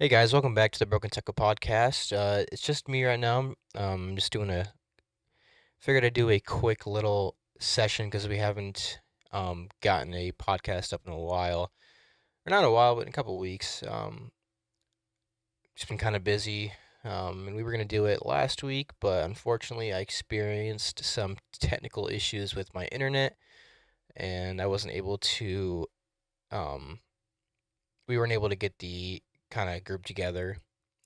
Hey guys, welcome back to the Broken Tackle podcast. It's just me right now. Just figured I'd do a quick little session because we haven't gotten a podcast up in a while, or not a while, but in a couple weeks. Just been kind of busy, and we were gonna do it last week, but unfortunately, I experienced some technical issues with my internet, and I wasn't able to. Um, we weren't able to get the kind of group together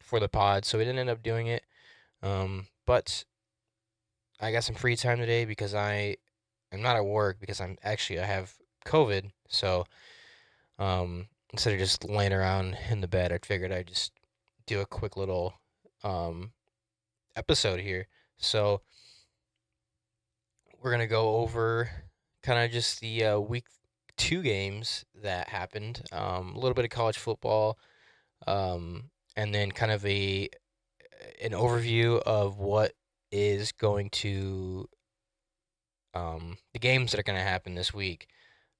for the pod, so we didn't end up doing it. But I got some free time today because I am not at work because I have COVID. So instead of just laying around in the bed, I figured I'd just do a quick little um, episode here. So we're gonna go over kind of just the week two games that happened, a little bit of college football, and then kind of a an overview of what is going to the games that are going to happen this week.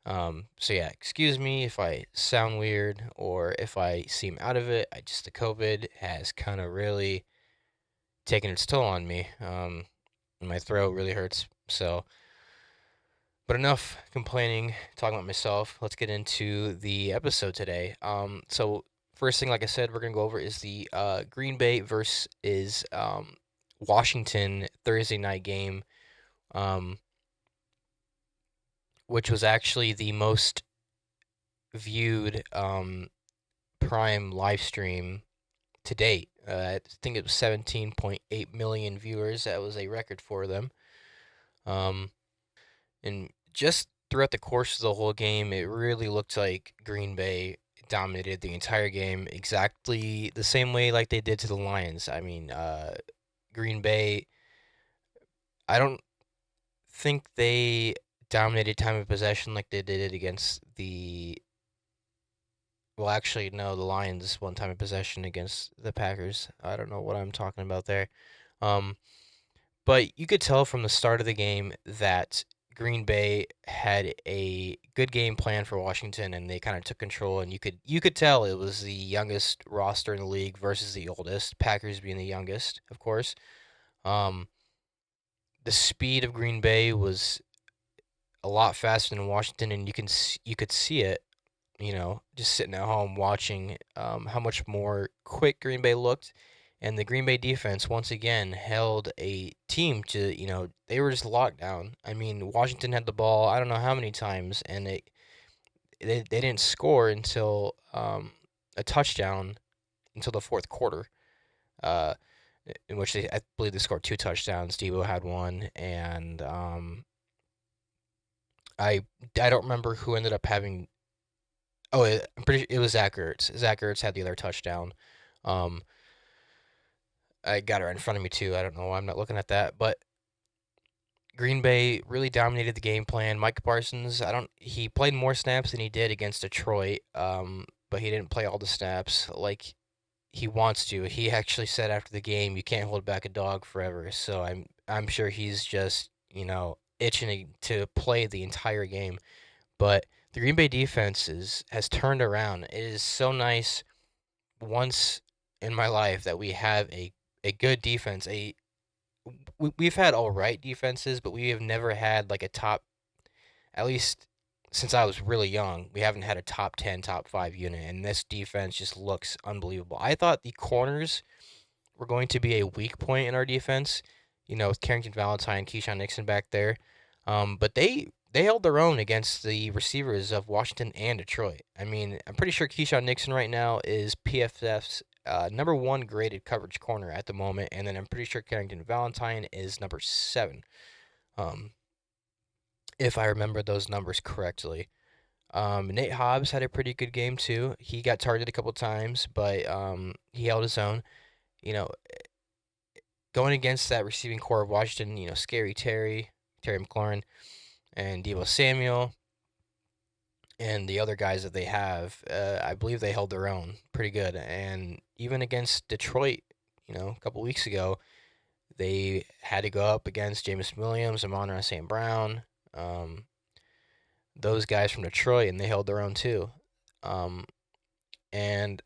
So yeah, excuse me if I sound weird or if I seem out of it. The COVID has kind of really taken its toll on me. And my throat really hurts. So, but enough complaining, talking about myself. Let's get into the episode today. So first thing, like I said, we're gonna go over is the Green Bay versus Washington Thursday night game. Um, which was actually the most viewed Prime live stream to date. I think it was 17.8 million viewers. That was a record for them. Um, and just throughout the course of the whole game, it really looked like Green Bay dominated the entire game exactly the same way like they did to the Lions. I mean, Green Bay, I don't think they dominated time of possession like they did it against the well, actually, no, the Lions one time in possession against the Packers. I don't know what I'm talking about there. Um, but you could tell from the start of the game that Green Bay had a good game plan for Washington, and they kind of took control. And you could tell it was the youngest roster in the league versus the oldest. Packers being the youngest, of course. Um, the speed of Green Bay was a lot faster than Washington, and you could see it just sitting at home watching how much more quick Green Bay looked. And the Green Bay defense, once again, held a team to, they were just locked down. I mean, Washington had the ball, I don't know how many times, and they didn't score until a touchdown until the fourth quarter, uh, in which I believe they scored two touchdowns. Debo had one, and I, I don't remember who ended up having. Oh, I'm pretty. It was Zach Ertz. Zach Ertz had the other touchdown. Um, I got it right in front of me too. I don't know why I'm not looking at that, but Green Bay really dominated the game plan. Mike Parsons, I don't. He played more snaps than he did against Detroit. But he didn't play all the snaps like he wants to. He actually said after the game, "You can't hold back a dog forever." So I'm sure he's just itching to play the entire game. But the Green Bay defense has turned around. It is so nice once in my life that we have a good defense. We've had all right defenses, but we have never had like a top. At least since I was really young, we haven't had a top 10, top 5 unit, and this defense just looks unbelievable. I thought the corners were going to be a weak point in our defense, with Carrington Valentine, Keyshawn Nixon back there. But they held their own against the receivers of Washington and Detroit. I mean, I'm pretty sure Keyshawn Nixon right now is PFF's number one graded coverage corner at the moment, and then I'm pretty sure Carrington Valentine is number 7, um, if I remember those numbers correctly. Nate Hobbs had a pretty good game too. He got targeted a couple times, but he held his own. You know, going against that receiving core of Washington, Scary Terry McLaurin, and Deebo Samuel, and the other guys that they have, I believe they held their own pretty good. And even against Detroit, a couple weeks ago, they had to go up against Jameson Williams, Amon-Ra St. Brown, um, those guys from Detroit, and they held their own too. Um, and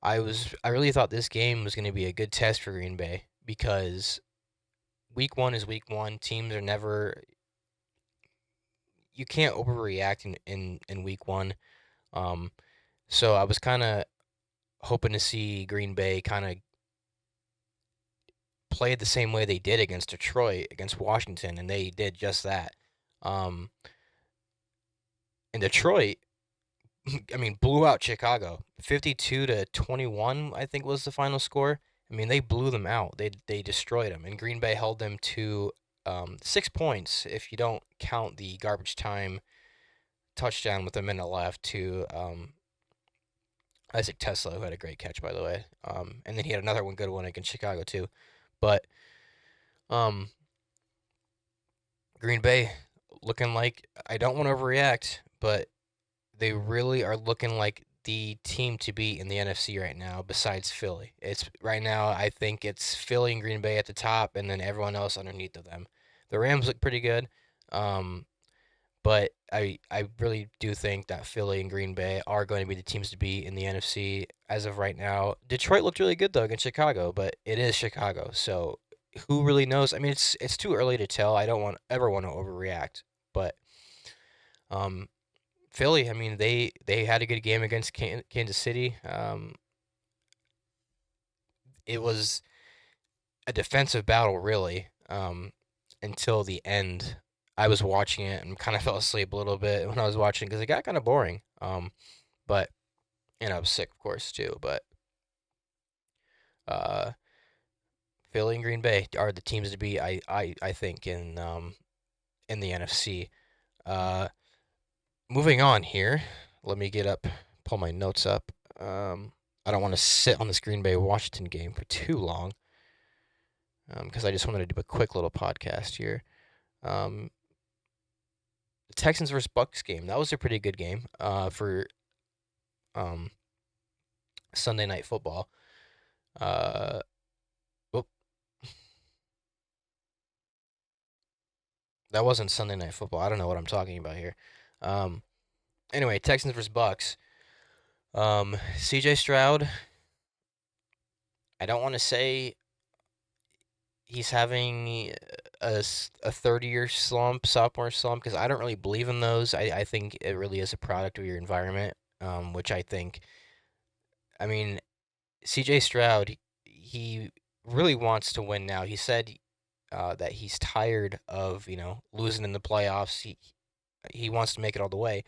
I really thought this game was going to be a good test for Green Bay because week 1 is week 1. Teams are never you can't overreact in week 1. Um, so I was kind of hoping to see Green Bay kind of play the same way they did against Detroit, against Washington, and they did just that. Um, and Detroit, I mean, blew out Chicago, 52-21, I think was the final score. I mean, they blew them out. They destroyed them, and Green Bay held them to 6 points if you don't count the garbage time touchdown with a minute left to Isaac Tesla, who had a great catch, by the way. And then he had another good one against Chicago too. But um, Green Bay looking like, I don't want to overreact, but they really are looking like the team to beat in the NFC right now, besides Philly. It's right now, I think it's Philly and Green Bay at the top, and then everyone else underneath of them. The Rams look pretty good, um, but I really do think that Philly and Green Bay are going to be the teams to beat in the NFC as of right now. Detroit looked really good though against Chicago, but it is Chicago, so who really knows? I mean, it's too early to tell. I don't want to overreact, but um, Philly, I mean, they had a good game against Kansas City. It was a defensive battle, really, until the end. I was watching it and kind of fell asleep a little bit when I was watching because it got kind of boring. But I was sick, of course, too. But uh, Philly and Green Bay are the teams to be. I think in the NFC. Uh, moving on here. Let me pull my notes up. I don't want to sit on this Green Bay Washington game for too long because I just wanted to do a quick little podcast here. Um, the Texans versus Bucks game, that was a pretty good game for um, Sunday Night Football. Uh, whoop, that wasn't Sunday Night Football. I don't know what I'm talking about here. Um, anyway, Texans versus Bucks. CJ Stroud, I don't want to say he's having a 30-year slump, sophomore slump, because I don't really believe in those. I think it really is a product of your environment, which I think, I mean, CJ Stroud, he really wants to win now. He said that he's tired of, losing in the playoffs. He wants to make it all the way.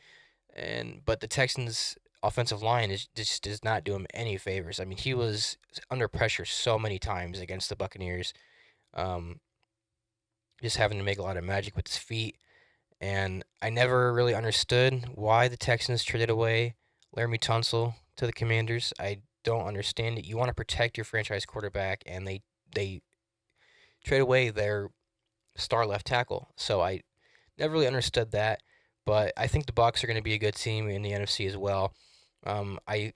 But the Texans offensive line just does not do him any favors. I mean, he was under pressure so many times against the Buccaneers. Um, just having to make a lot of magic with his feet. And I never really understood why the Texans traded away Laremy Tunsil to the Commanders. I don't understand it. You want to protect your franchise quarterback, and they trade away their star left tackle. So I never really understood that. But I think the Bucks are going to be a good team in the NFC as well. I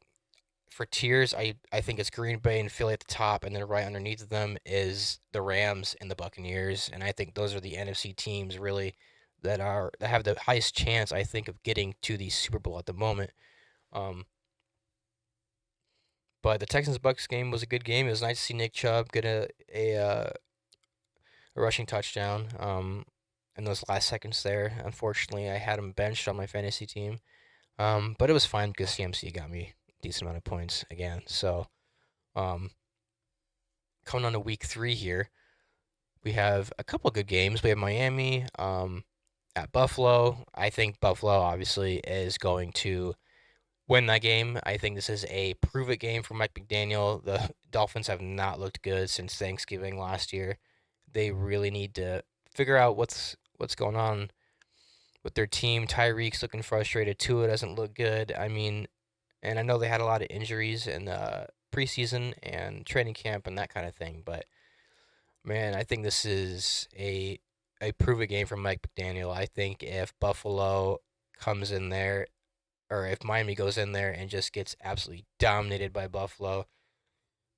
for tiers, I think it's Green Bay and Philly at the top, and then right underneath of them is the Rams and the Buccaneers, and I think those are the NFC teams really that have the highest chance, I think, of getting to the Super Bowl at the moment. Um, but the Texans Bucks game was a good game. It was nice to see Nick Chubb get a rushing touchdown. In those last seconds there, unfortunately, I had him benched on my fantasy team. But it was fine because CMC got me a decent amount of points again. So, um, coming on to week 3 here, we have a couple good games. We have Miami at Buffalo. I think Buffalo obviously is going to win that game. I think this is a prove it game for Mike McDaniel. The Dolphins have not looked good since Thanksgiving last year. They really need to figure out what's going on with their team. Tyreek's looking frustrated. Tua doesn't look good. I mean, and I know they had a lot of injuries in preseason and training camp and that kind of thing, but man, I think this is a prove it game from Mike McDaniel. I think if Buffalo comes in there, or if Miami goes in there and just gets absolutely dominated by Buffalo,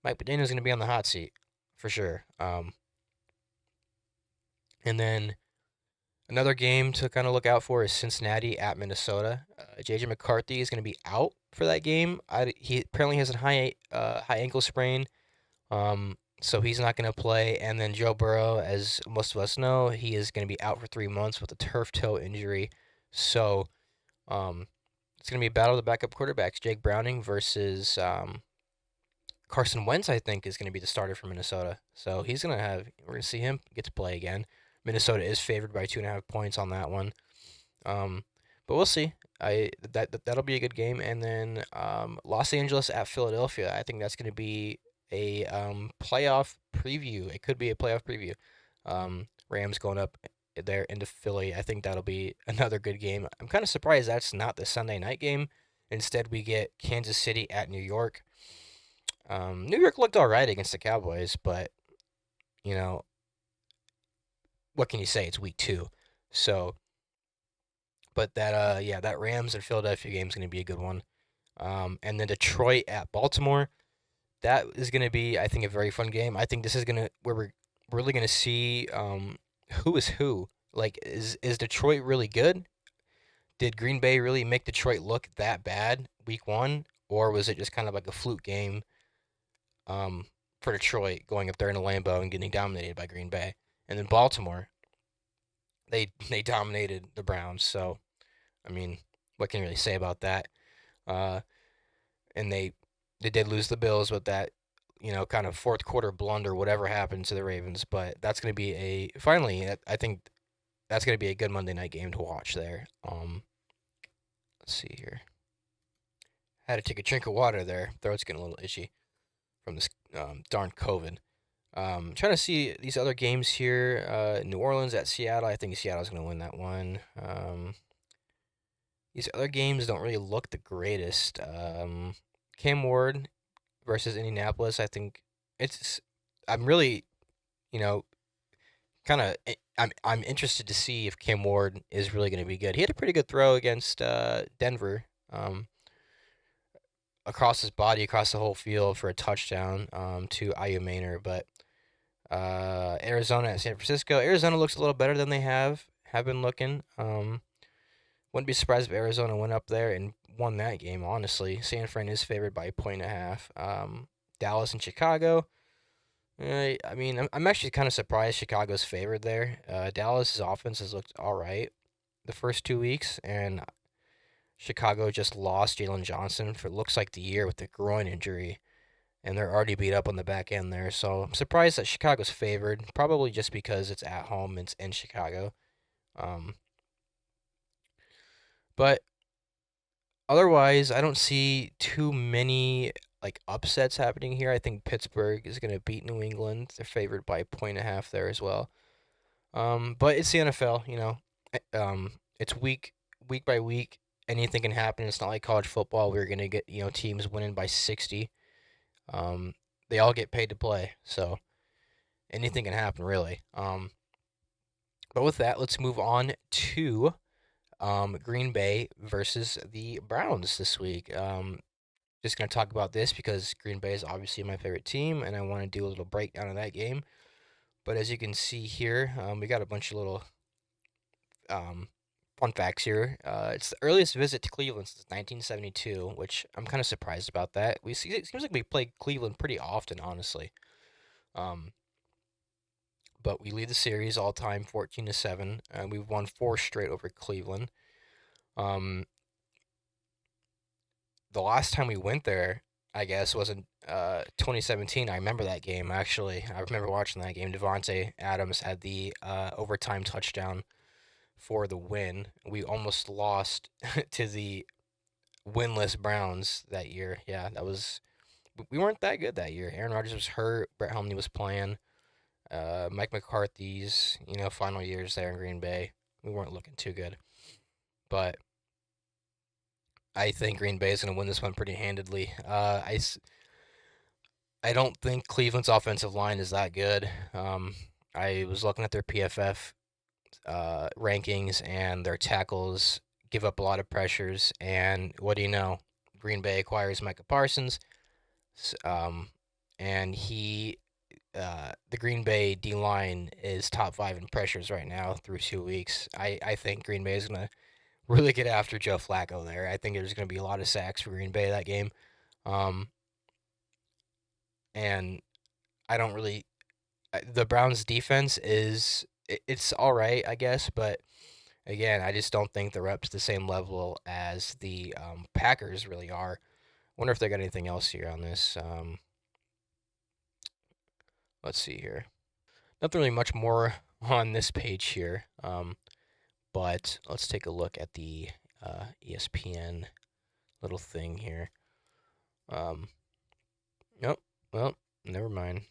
Mike McDaniel's going to be on the hot seat for sure. And then Another game to kind of look out for is Cincinnati at Minnesota. JJ McCarthy is going to be out for that game. He apparently has a high ankle sprain, so he's not going to play. And then Joe Burrow, as most of us know, he is going to be out for 3 months with a turf toe injury. So um, it's going to be a battle of the backup quarterbacks. Jake Browning versus Carson Wentz, I think, is going to be the starter for Minnesota. So we're going to see him get to play again. Minnesota is favored by 2.5 points on that one. But we'll see. That'll be a good game. And then Los Angeles at Philadelphia. I think that's going to be a playoff preview. It could be a playoff preview. Rams going up there into Philly. I think that'll be another good game. I'm kind of surprised that's not the Sunday night game. Instead, we get Kansas City at New York. New York looked all right against the Cowboys, but you know what can you say? It's week 2, so. But that Rams and Philadelphia game is going to be a good one. And then Detroit at Baltimore. That is going to be, I think, a very fun game. I think this is where we're really gonna see who is who. Like, is Detroit really good? Did Green Bay really make Detroit look that bad week 1, or was it just kind of like a fluke game um, for Detroit going up there in a Lambeau and getting dominated by Green Bay? And then Baltimore, they dominated the Browns. So I mean, what can you really say about that? Uh, and they did lose the Bills with that, kind of fourth quarter blunder, whatever happened to the Ravens. But that's going to be I think that's going to be a good Monday night game to watch there. Let's see here. Had to take a drink of water there. Throat's getting a little itchy from this darn COVID. Trying to see these other games here. New Orleans at Seattle. I think Seattle's going to win that one. These other games don't really look the greatest. Cam Ward versus Indianapolis. I think it's. I'm really, you know, kind of. I'm interested to see if Cam Ward is really going to be good. He had a pretty good throw against Denver. Across his body, across the whole field for a touchdown to Ayu Maynor. But Arizona at San Francisco. Arizona looks a little better than they have been looking. Wouldn't be surprised if Arizona went up there and won that game, honestly. San Fran is favored by a point and a half. Dallas and Chicago. I mean, I'm actually kind of surprised Chicago's favored there. Dallas's offense has looked all right the first 2 weeks, and Chicago just lost Jalen Johnson for looks like the year with the groin injury, and they're already beat up on the back end there. So I'm surprised that Chicago's favored, probably just because it's at home and it's in Chicago. Um, but otherwise, I don't see too many like upsets happening here. I think Pittsburgh is going to beat New England. They're favored by a point and a half there as well. But it's the NFL, it's week by week. Anything can happen. It's not like college football. We're gonna get teams winning by 60. Um, they all get paid to play, so anything can happen really. But with that, let's move on to Green Bay versus the Browns this week. Just going to talk about this because Green Bay is obviously my favorite team, and I want to do a little breakdown of that game. But as you can see here, we got a bunch of little fun facts here. It's the earliest visit to Cleveland since 1972, which I'm kind of surprised about that. It seems like we play Cleveland pretty often, honestly. Um, but we lead the series all time 14-7, and we've won 4 straight over Cleveland. Um, the last time we went there, I guess, was in 2017. I remember that game, actually. I remember watching that game. Davante Adams had the overtime touchdown for the win. We almost lost to the winless Browns that year. Yeah, we weren't that good that year. Aaron Rodgers was hurt. Brett Hundley was playing. Mike McCarthy's, final years there in Green Bay, we weren't looking too good. But I think Green Bay is going to win this one pretty handedly. I don't think Cleveland's offensive line is that good. I was looking at their PFF rankings, and their tackles give up a lot of pressures. And what do you know? Green Bay acquires Micah Parsons, and he the Green Bay D line is top 5 in pressures right now through 2 weeks. I think Green Bay is gonna really get after Joe Flacco there. I think there's gonna be a lot of sacks for Green Bay that game. Um, and I don't really. The Browns defense it's all right, I guess, but again, I just don't think they're up to the same level as the Packers really are. Wonder if they got anything else here on this. Let's see here. Nothing really much more on this page here. But let's take a look at the ESPN little thing here. Nope. Well, never mind.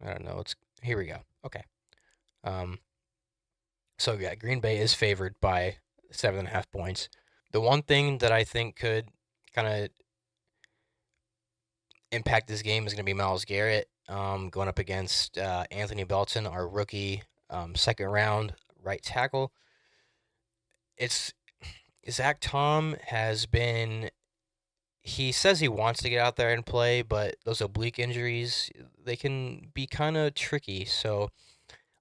I don't know. It's here we go. Okay. So yeah, Green Bay is favored by 7.5 points. The one thing that I think could kind of impact this game is going to be Myles Garrett going up against Anthony Belton, our rookie second round right tackle. It's Zach Tom has been. He says he wants to get out there and play, but those oblique injuries, they can be kind of tricky. So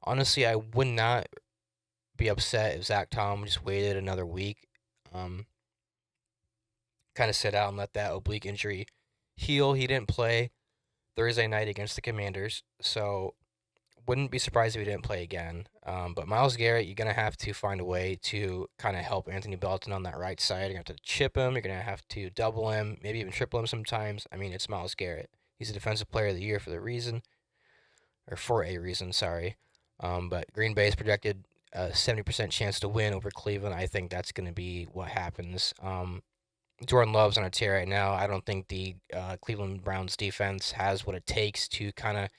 honestly, I would not be upset if Zach Tom just waited another week, kind of sit out and let that oblique injury heal. He didn't play Thursday night against the Commanders, so wouldn't be surprised if he didn't play again. But Myles Garrett, you're gonna have to find a way to kind of help Anthony Belton on that right side. You're gonna have to chip him. You're gonna have to double him, maybe even triple him sometimes. I mean, it's Myles Garrett. He's a Defensive Player of the Year for a reason. Sorry. But Green Bay is projected a 70% chance to win over Cleveland. I think that's gonna be what happens. Jordan Love's on a tear right now. I don't think the Cleveland Browns defense has what it takes to kind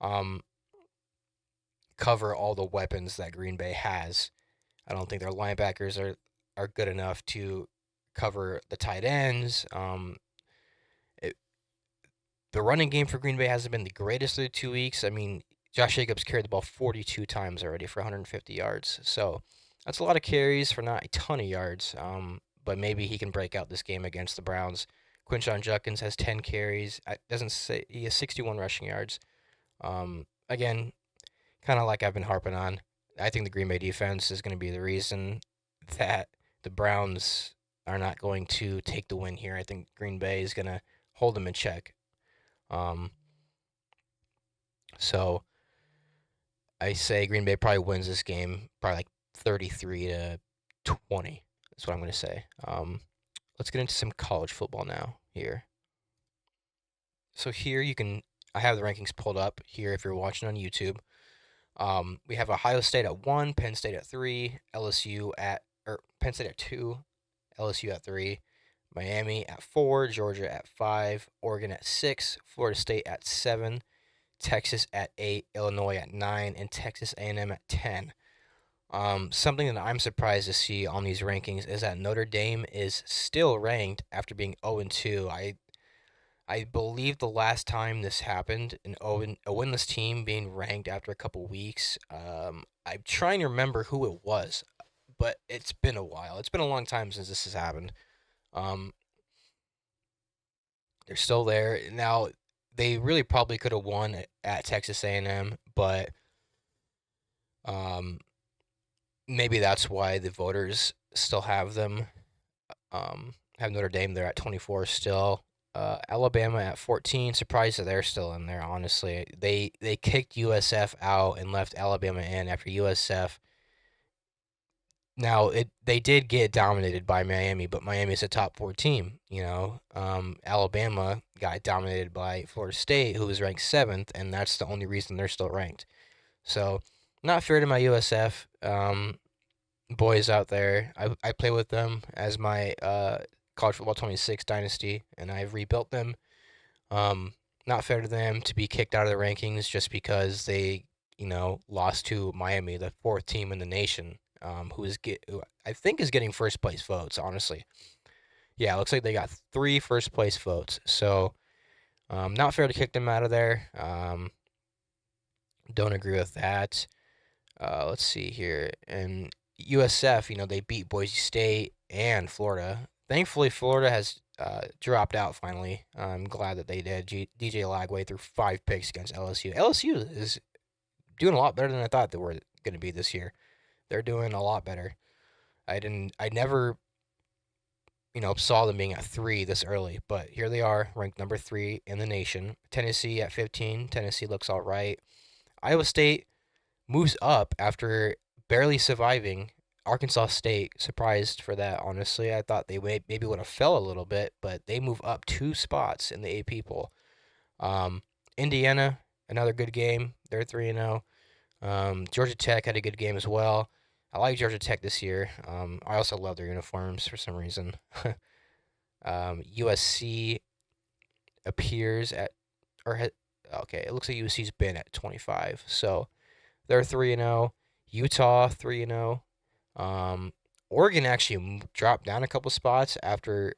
of cover all the weapons that Green Bay has. I don't think their linebackers are good enough to cover the tight ends. The running game for Green Bay hasn't been the greatest through 2 weeks. I mean, Josh Jacobs carried the ball 42 times already for 150 yards. So that's a lot of carries for not a ton of yards. But maybe he can break out this game against the Browns. Quinshon Judkins has 10 carries. It doesn't say he has 61 rushing yards. Again, kind of like I've been harping on, I think the Green Bay defense is going to be the reason that the Browns are not going to take the win here. I think Green Bay is going to hold them in check. So I say Green Bay probably wins this game, probably like 33-20. That's what I'm going to say. Let's get into some college football now here. So here I have the rankings pulled up here if you're watching on YouTube. We have Ohio State at 1, Penn State at 3, Penn State at 2, LSU at 3, Miami at 4, Georgia at 5, Oregon at 6, Florida State at 7, Texas at 8, Illinois at 9, and Texas A&M at 10. Something that I'm surprised to see on these rankings is that Notre Dame is still ranked after being 0-2. I believe the last time this happened, a winless team being ranked after a couple weeks, I'm trying to remember who it was, but it's been a while. It's been a long time since this has happened. They're still there. Now, they really probably could have won at Texas A&M, but maybe that's why the voters still have them, have Notre Dame there at 24 still. Alabama at 14. Surprised that they're still in there. Honestly, they kicked USF out and left Alabama in after USF. Now they did get dominated by Miami, but Miami's a top 4 team. Alabama got dominated by Florida State, who was ranked 7th, and that's the only reason they're still ranked. So not fair to my USF boys out there. I play with them as my College Football 26 dynasty, and I've rebuilt them. Not fair to them to be kicked out of the rankings just because they, lost to Miami, the 4th team in the nation, who I think is getting first place votes, honestly. Yeah, it looks like they got 3 first place votes. So, not fair to kick them out of there. Don't agree with that. Let's see here. And USF, they beat Boise State and Florida. Thankfully, Florida has dropped out finally. I'm glad that they did. DJ Lagway threw 5 picks against LSU. LSU is doing a lot better than I thought they were going to be this year. They're doing a lot better. I never, saw them being at 3 this early, but here they are, ranked number 3 in the nation. Tennessee at 15. Tennessee looks all right. Iowa State moves up after barely surviving. Arkansas State, surprised for that, honestly. I thought they maybe would have fell a little bit, but they move up 2 spots in the AP poll. Indiana, another good game. They're 3-0. Georgia Tech had a good game as well. I like Georgia Tech this year. I also love their uniforms for some reason. USC appears at, okay, it looks like USC's been at 25. So they're 3-0. Utah 3-0. Oregon actually dropped down a couple spots after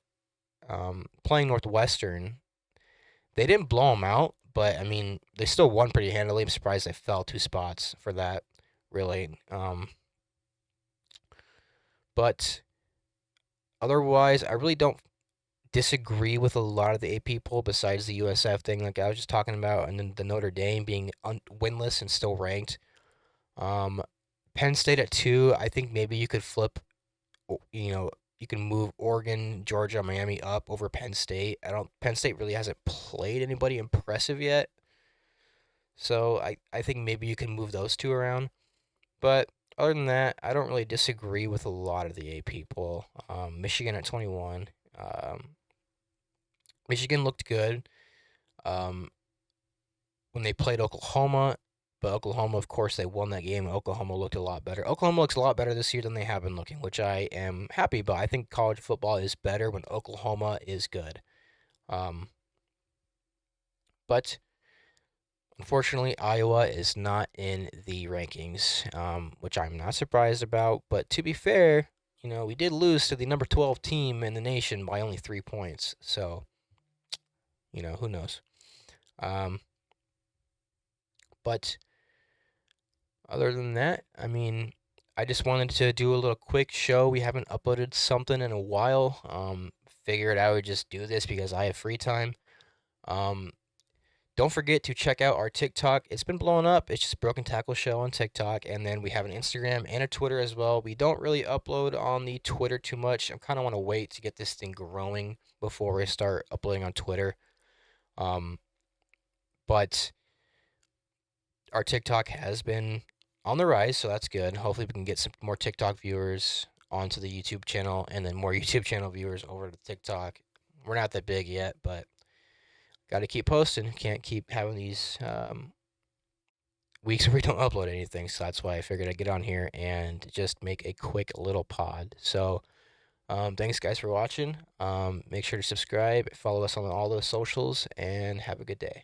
playing Northwestern. They didn't blow them out, but I mean they still won pretty handily. I'm surprised they fell 2 spots for that, really. But otherwise, I really don't disagree with a lot of the AP poll besides the USF thing, like I was just talking about, and then the Notre Dame being winless and still ranked. Penn State at 2. I think maybe you could flip. You can move Oregon, Georgia, Miami up over Penn State. Penn State really hasn't played anybody impressive yet. So I think maybe you can move those 2 around. But other than that, I don't really disagree with a lot of the AP poll. Michigan at 21. Michigan looked good when they played Oklahoma. But Oklahoma, of course, they won that game. Oklahoma looked a lot better. Oklahoma looks a lot better this year than they have been looking, which I am happy about. I think college football is better when Oklahoma is good. But unfortunately, Iowa is not in the rankings, which I'm not surprised about. But to be fair, we did lose to the number 12 team in the nation by only 3 points. So, who knows? But other than that, I mean, I just wanted to do a little quick show. We haven't uploaded something in a while. Figured I would just do this because I have free time. Don't forget to check out our TikTok. It's been blowing up. It's just Broken Tackle Show on TikTok. And then we have an Instagram and a Twitter as well. We don't really upload on the Twitter too much. I kind of want to wait to get this thing growing before we start uploading on Twitter. But our TikTok has been on the rise, so that's good. Hopefully we can get some more TikTok viewers onto the YouTube channel and then more YouTube channel viewers over to TikTok. We're not that big yet, but got to keep posting. Can't keep having these weeks where we don't upload anything, so that's why I figured I'd get on here and just make a quick little pod. So thanks guys for watching. Make sure to subscribe, follow us on all those socials, and have a good day.